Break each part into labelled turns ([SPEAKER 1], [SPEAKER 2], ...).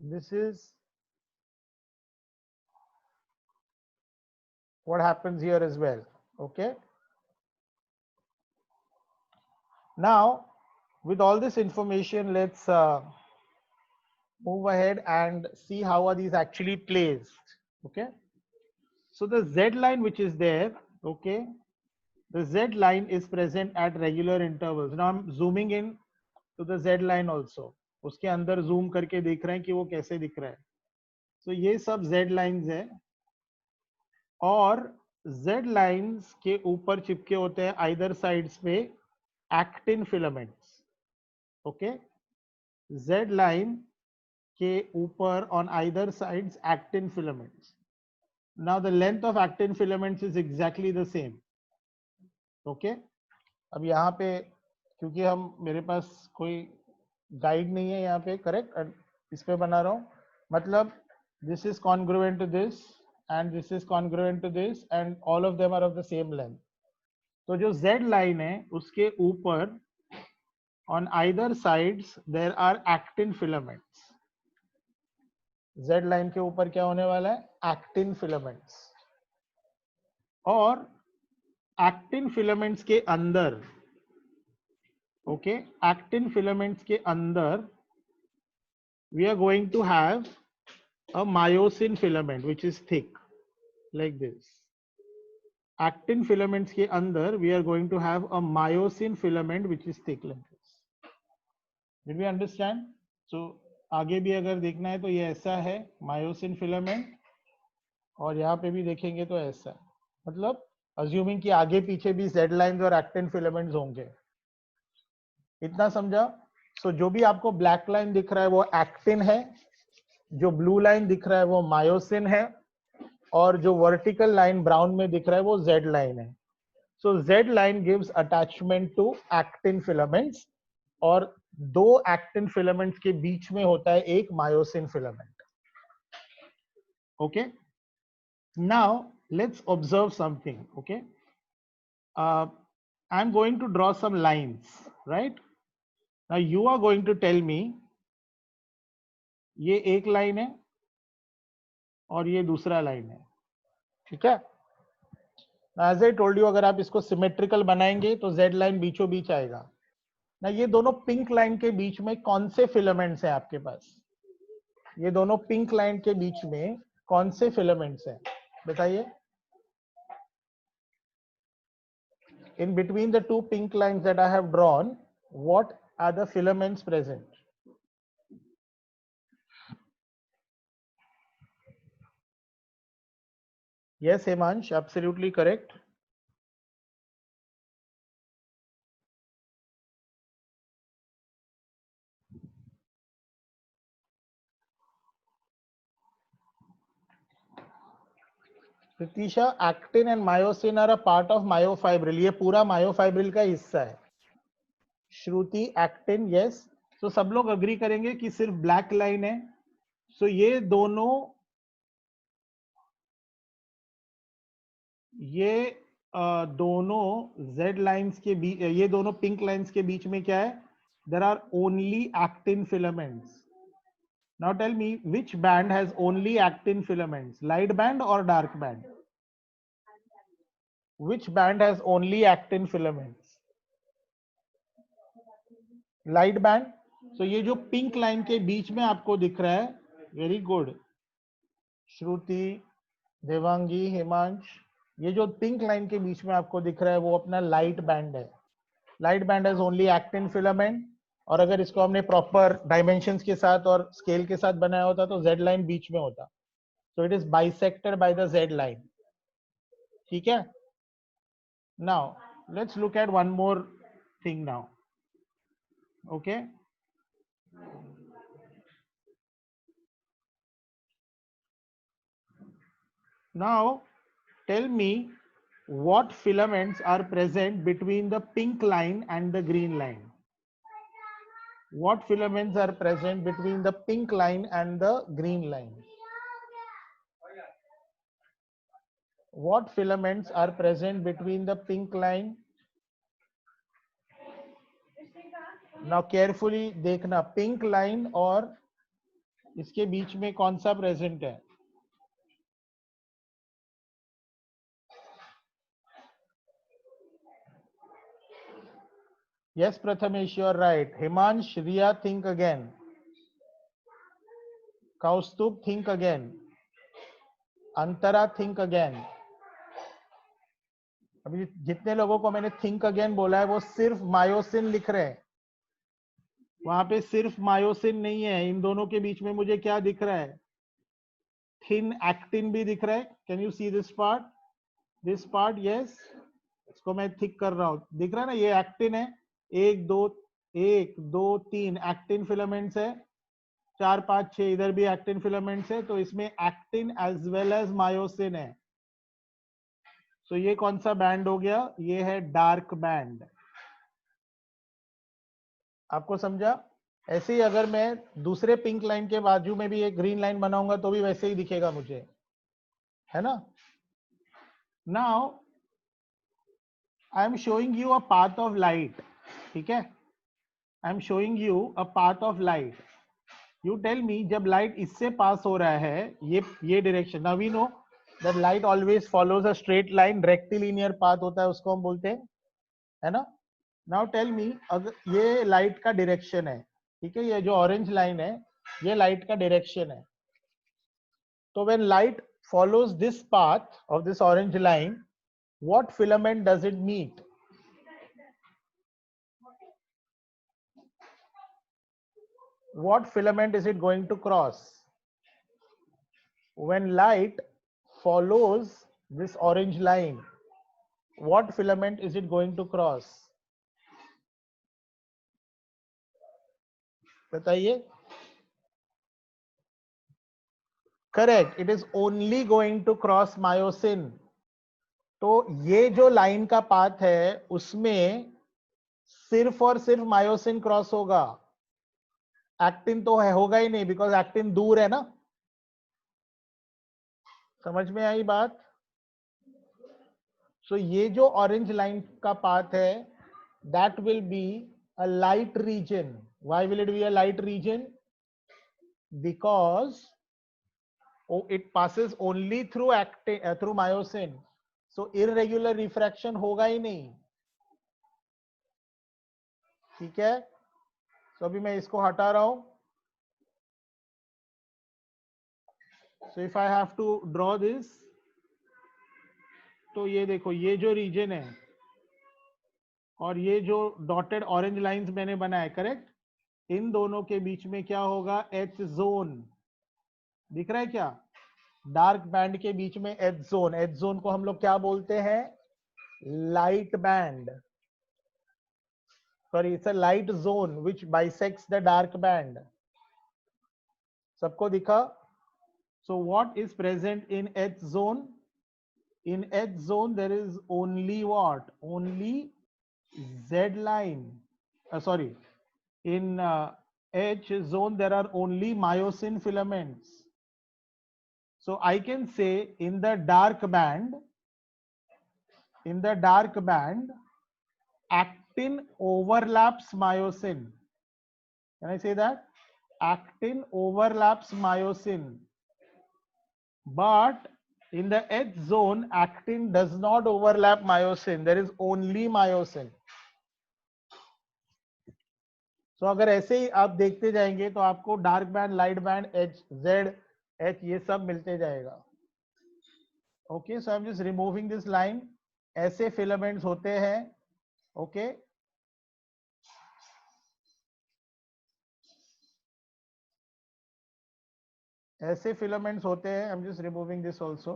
[SPEAKER 1] this is what happens here as well. Okay, now with all this information, let's move ahead and see how are these actually placed. Okay, so the Z line which is there, okay, the Z line is present at regular intervals. Now I'm zooming in to the Z line also. उसके अंदर zoom करके देख रहे हैं कि वो कैसे दिख रहा है. So ये सब Z lines है और Z lines के ऊपर चिपके होते हैं either sides पे actin filaments. Okay, Z line के ऊपर on either sides actin filaments. Now the length of actin filaments is exactly the same. Okay, अब यहाँ पे क्योंकि हम मेरे पास कोई गाइड नहीं है यहाँ पे, करेक्ट, इस पे बना रहा हूँ, मतलब this is congruent to this and this is congruent to this and all of them are of the same length. तो जो Z लाइन है उसके ऊपर on either sides there are actin filaments. Z line के ऊपर क्या होने वाला है? Actin filaments. और एक्टिन फिलामेंट्स के अंदर, ओके, एक्टिन फिलामेंट्स के अंदर we are going to have a myosin filament which is thick like this. Actin filaments के अंदर we are going to have a myosin filament which is thick like this. Did we understand? So आगे भी अगर देखना है तो ये ऐसा है myosin filament और यहाँ पे भी देखेंगे तो ऐसा, मतलब assuming कि आगे पीछे भी Z lines और actin filaments होंगे. इतना समझा? So जो भी आपको ब्लैक लाइन दिख रहा है वो एक्टिन है, जो ब्लू लाइन दिख रहा है वो मायोसिन है और जो वर्टिकल लाइन ब्राउन में दिख रहा है वो जेड लाइन है. So Z line gives attachment to actin filaments और दो एक्टिन फिलामेंट्स के बीच में होता है एक myosin filament. Okay, now let's observe something. Okay, I am going to draw some lines, right? Now you are going to tell me ये एक line है और ये दूसरा लाइन है. ठीक है, एज आई टोल्ड यू, अगर आप इसको सिमेट्रिकल बनाएंगे तो जेड लाइन बीचों बीच आएगा ना. ये दोनों पिंक लाइन के बीच में कौन से फिलामेंट्स हैं आपके पास? ये दोनों पिंक लाइन के बीच में कौन से फिलामेंट्स हैं बताइए? In between the two pink lines that I have drawn, what are the filaments present? Yes, Hemansh, absolutely correct. Pritisha, actin and myosin are a part of myofibril. ये पूरा myofibril का हिस्सा है. श्रुति, एक्टिन, यस. तो सब लोग agree करेंगे कि सिर्फ ब्लैक लाइन है. सो ये दोनों Z लाइंस के बीच, ये दोनों पिंक लाइंस के बीच में क्या है? There are only actin filaments. Now tell me which band has only actin filaments, light band और dark band? Which band has only actin filaments? Light band. So ये जो पिंक लाइन के बीच में आपको दिख रहा है, वेरी गुड श्रुति, देवांगी, हिमांश, ये जो पिंक लाइन के बीच में आपको दिख रहा है वो अपना लाइट बैंड है. Light band has only actin filament. और अगर इसको हमने प्रॉपर डायमेंशंस के साथ और स्केल के साथ बनाया होता तो जेड लाइन बीच में होता. So it is bisected by the Z line. ठीक है, now let's look at one more thing now. Okay, now tell me what filaments are present between the pink line and the green line? What filaments are present between the pink line and the green line? What filaments are present between the pink line? Now carefully देखना, pink line और इसके बीच में कौन सा present है? Yes, Prathamesh, you are right. Himansh, Riya, think again. Kaustubh, think again. Antara, think again. अभी जितने लोगों को मैंने think again बोला है वो सिर्फ मायोसिन लिख रहे हैं, वहां पे सिर्फ मायोसिन नहीं है. इन दोनों के बीच में मुझे क्या दिख रहा है? थिन एक्टिन भी दिख रहा है. Can you see this part? This part, yes. इसको मैं थिक कर रहा हूं, दिख रहा है ना? ये एक्टिन है. एक दो तीन एक्टिन फिलामेंट्स है. 4 5 6 इधर भी एक्टिन फिलामेंट्स है. तो इसमें actin as well as myosin है. तो ये कौन सा बैंड हो गया? ये है डार्क बैंड. आपको समझा? ऐसे ही अगर मैं दूसरे पिंक लाइन के बाजू में भी एक ग्रीन लाइन बनाऊंगा तो भी वैसे ही दिखेगा मुझे, है ना? Now I am showing you a path of light. ठीक है, I am showing you a path of light. You tell me, जब लाइट इससे पास हो रहा है, ये direction, now we know that light always follows a straight line. Rectilinear path होता है, उसको हम बोलते हैं, है ना? नाउ टेल मी, अगर ये लाइट का डायरेक्शन है, ठीक है, ये जो ऑरेंज लाइन है ये लाइट का डायरेक्शन है. तो when light follows this path of this orange line, what filament does it meet? What filament is it going to cross? When light follows this orange line, what filament is it going to cross? बताइए. Correct, it is only going to cross myosin. तो ये जो line का path है उसमें सिर्फ और सिर्फ मायोसिन क्रॉस होगा. एक्टिन तो है होगा ही नहीं, बिकॉज एक्टिन दूर है ना. समझ में आई बात? सो ये जो ऑरेंज लाइन का पाथ है, that will be a light region. Why will it be a light region? Because it passes only through actin, through myosin. So irregular refraction होगा ही नहीं. ठीक है, तो अभी मैं इसको हटा रहा हूं. So if I have to draw this, तो ये देखो, ये जो रीजन है और ये जो डॉटेड ऑरेंज लाइंस मैंने बनाए, करेक्ट, इन दोनों के बीच में क्या होगा? H zone. दिख रहा है क्या? डार्क बैंड के बीच में एच जोन. एच जोन को हम लोग क्या बोलते हैं? Light band. Sorry, it's a light zone which bisects the dark band. सबको दिखा? So what is present in H zone? In H zone there is only what? Only Z line. Sorry, in H zone there are only myosin filaments. So I can say in the dark band, actin overlaps myosin. Can I say that? Actin overlaps myosin. But in the H zone, actin does not overlap myosin. There is only myosin. So अगर ऐसे ही आप देखते जाएंगे तो आपको dark band, light band, H, Z, H ये सब मिलते जाएगा. Okay, so I am just removing this line. ऐसे फिलामेंट्स होते हैं. ओके, ऐसे फिलामेंट्स होते हैं. I am just removing this also.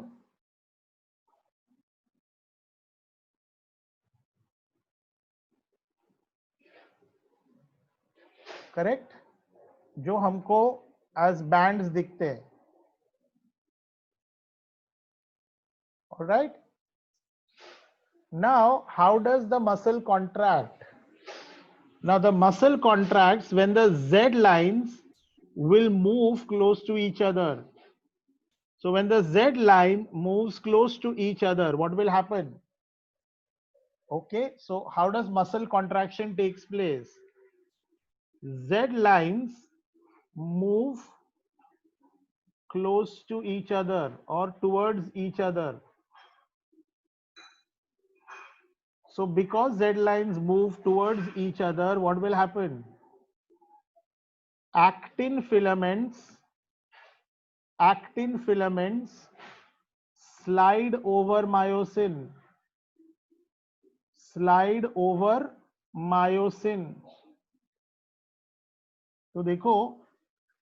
[SPEAKER 1] Correct, जो हमको एज बैंड्स दिखते हैं. Alright, now how does the muscle contract? Now the muscle contracts when the Z lines will move close to each other. So when the Z line moves close to each other, what will happen? Okay, so how does muscle contraction takes place? Z lines move close to each other or towards each other. So because Z lines move towards each other, what will happen? Actin filaments slide over myosin. Slide over myosin. तो देखो,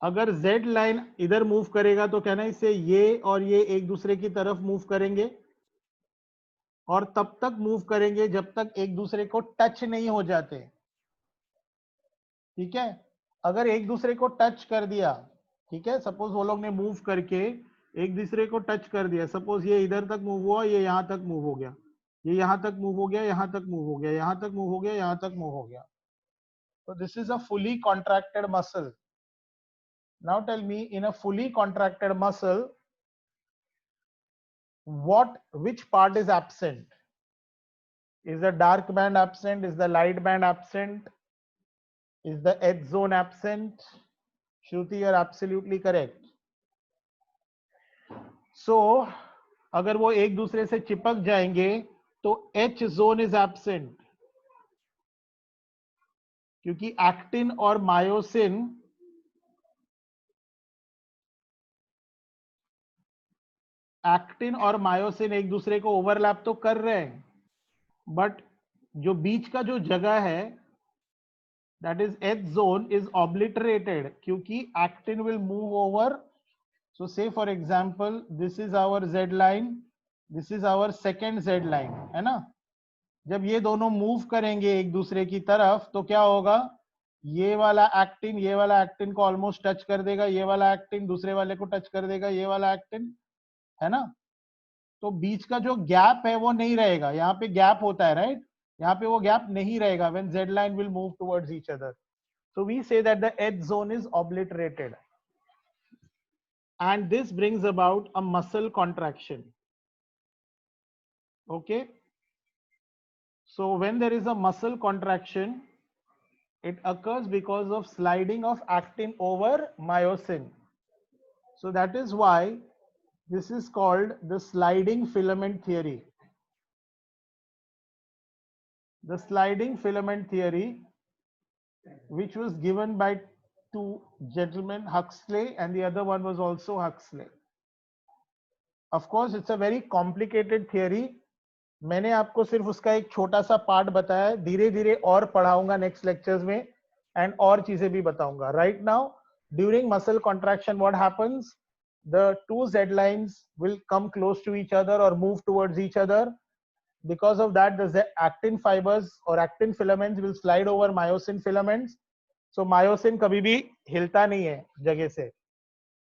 [SPEAKER 1] अगर Z line इधर move करेगा तो कहना इससे ये और ये एक दूसरे की तरफ मूव करेंगे, और तब तक मूव करेंगे जब तक एक दूसरे को टच नहीं हो जाते. ठीक है, अगर एक दूसरे को टच कर दिया, ठीक है, सपोज वो लोग ने मूव करके एक दूसरे को टच कर दिया, सपोज ये इधर तक मूव हुआ, ये यहां तक मूव हो गया, ये यहां तक मूव हो गया, यहां तक मूव हो गया, यहां तक मूव हो गया, यहां तक मूव हो गया. तो this is a fully contracted muscle. Now tell me, in a fully contracted muscle, which part is absent? Is the dark band absent? Is the light band absent? Is the edge zone absent? Shruti, you are absolutely correct. So, अगर वो एक दूसरे से चिपक जाएंगे तो H zone is absent, क्योंकि actin और मायोसिन एक दूसरे को ओवरलैप तो कर रहे हैं, बट जो बीच का जो जगह है, that is H zone, is obliterated, क्योंकि actin will move over. So say for example, this is our Z line, this is our second Z line, है ना. जब ये दोनों मूव करेंगे एक दूसरे की तरफ तो क्या होगा, ये वाला एक्टिन को ऑलमोस्ट टच कर देगा, ये वाला एक्टिन दूसरे वाले को टच कर देगा, ये वाला एक्टिन, है ना. तो बीच का जो गैप है वो नहीं रहेगा, यहाँ पे गैप होता है, राइट, यहाँ पे वो गैप नहीं रहेगा when Z line will move towards each other. So we say that the edge zone is obliterated, and this brings about a muscle contraction. Okay. So when there is a muscle contraction, it occurs because of sliding of actin over myosin. So that is why this is called the sliding filament theory. The sliding filament theory, which was given by two gentlemen, Huxley, and the other one was also Huxley. Of course, it's a very complicated theory. मैंने आपको सिर्फ उसका एक छोटा सा part बताया, धीरे धीरे और पढ़ाऊंगा नेक्स्ट लेक्चर्स में, एंड और चीजें भी बताऊंगा. Right now, during muscle contraction what happens, the two Z lines will come close to each other or move towards each other. Because of that, the actin fibers or actin filaments will slide over myosin filaments. So myosin कभी भी हिलता नहीं है जगह से.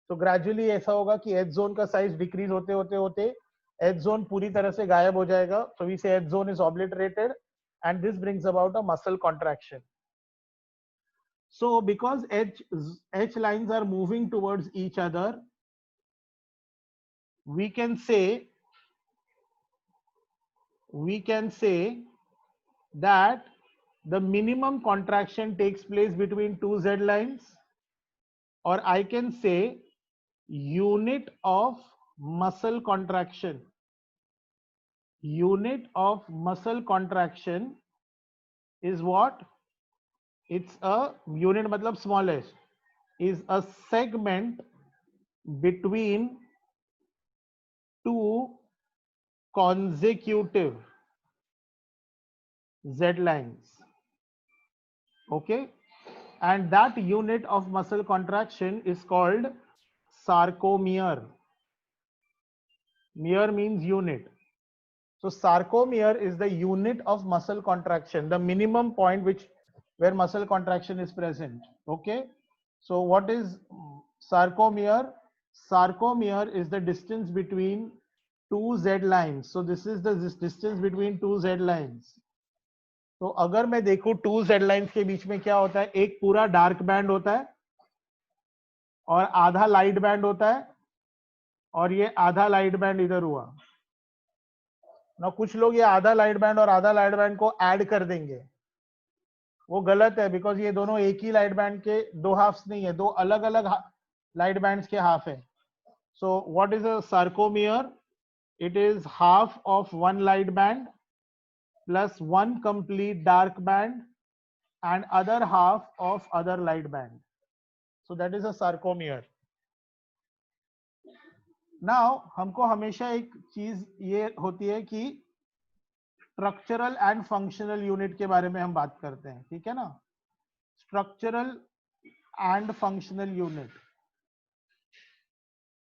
[SPEAKER 1] तो gradually ऐसा होगा कि एज जोन का साइज डिक्रीज होते होते होते एज जोन पूरी तरह से गायब हो जाएगा. So we say H zone is obliterated, and this brings about a muscle contraction. So because H lines are moving towards each other, we can say that the minimum contraction takes place between two Z lines, or I can say unit of muscle contraction. Unit of muscle contraction is what? It's a unit, matlab smallest, is a segment between two consecutive Z lines. Okay, and that unit of muscle contraction is called sarcomere. Mere means unit. So sarcomere is the unit of muscle contraction, the minimum point where muscle contraction is present. Okay, so what is sarcomere? Sarcomere is the distance between two Z lines. So this is the distance between two Z lines. तो अगर मैं देखूं to Z lines के बीच में क्या होता है, एक पूरा डार्क बैंड होता है और आधा लाइट बैंड होता है, और ये आधा लाइट बैंड इधर हुआ ना. कुछ लोग ये आधा लाइट बैंड और आधा लाइट बैंड को ऐड कर देंगे, वो गलत है, बिकॉज ये दोनों एक ही लाइट बैंड के दो हाफ्स नहीं है, दो अलग अलग लाइट बैंड्स के हाफ है. So what is a sarcomere? It is half of one light band plus one complete dark band and other half of other light band. So that is a sarcomere. Now हमको हमेशा एक चीज ये होती है कि structural and functional unit के बारे में हम बात करते हैं, ठीक है ना? Structural and functional unit.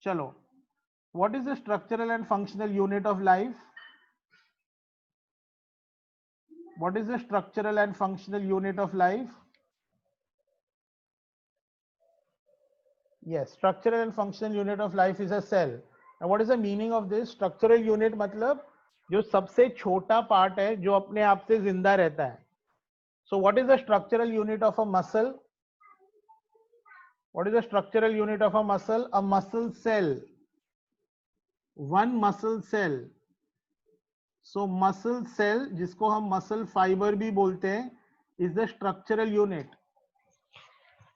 [SPEAKER 1] चलो, what is the structural and functional unit of life? What is the structural and functional unit of life? Yes, structural and functional unit of life is a cell. Now what is the meaning of this? Structural unit मतलब जो सबसे छोटा part है जो अपने आप से जिंदा रहता है. So what is the structural unit of a muscle? What is the structural unit of a muscle? A muscle cell. One muscle cell. So muscle cell, जिसको हम muscle fiber भी बोलते हैं, is the structural unit.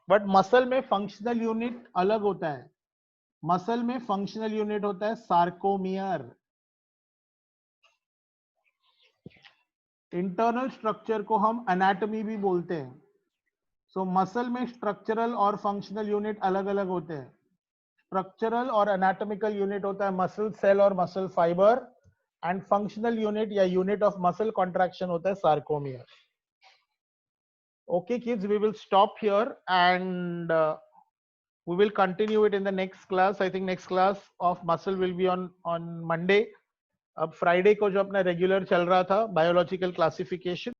[SPEAKER 1] But muscle में functional unit अलग होता है. Muscle में फंक्शनल यूनिट होता है सार्कोमियर. इंटरनल स्ट्रक्चर को हम एनाटॉमी भी बोलते हैं. सो मसल में स्ट्रक्चरल और फंक्शनल यूनिट अलग अलग होते हैं. स्ट्रक्चरल और एनाटॉमिकल यूनिट होता है मसल सेल और muscle fibre, and functional unit या यूनिट ऑफ मसल कॉन्ट्रैक्शन होता है sarcomere. Okay kids, we will stop here and we will continue it in the next class. I think next class of muscle will be on Monday. अब Friday को जो अपना regular चल रहा था biological classification,